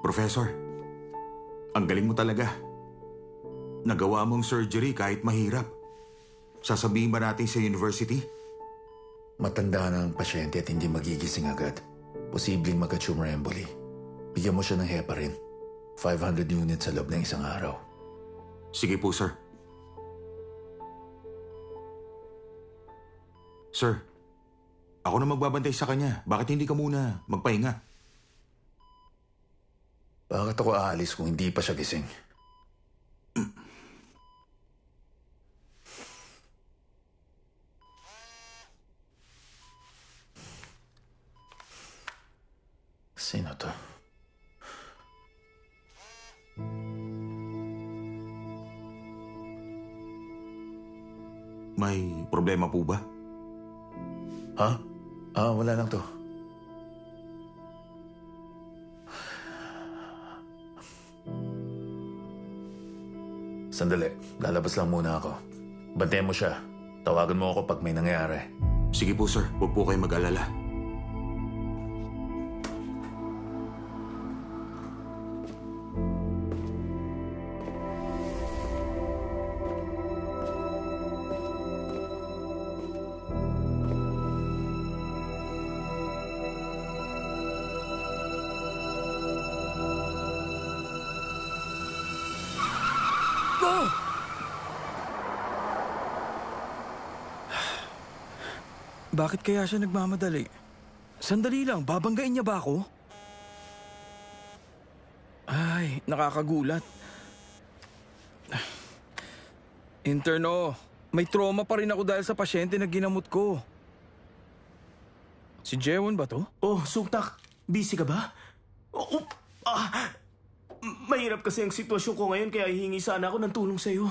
Professor, ang galing mo talaga. Nagawa mong surgery kahit mahirap. Sasabihin ba natin sa university? Matanda na ang pasyente at hindi magigising agad. Posibleng magka-tumor emboli. Bigyan mo siya ng heparin. 500 units sa loob ng isang araw. Sige po, sir. Sir, ako na magbabantay sa kanya. Bakit hindi ka muna magpahinga? Bakit ako aalis kung hindi pa siya gising? Sino to? May problema po ba? Ha? Wala lang to. Sandali, lalabas lang muna ako. Bantayan mo siya. Tawagan mo ako pag may nangyayari. Sige po, sir. Huwag po kayo mag-alala. Bakit kaya siya nagmamadali? Sandali lang, babanggain niya ba ako? Ay, nakakagulat. Interno, may trauma pa rin ako dahil sa pasyente na ginamot ko. Si Jewon ba to? Oh, Sungtak. Busy ka ba? Mahirap kasi ang sitwasyon ko ngayon kaya hihingi sana ako ng tulong sa'yo.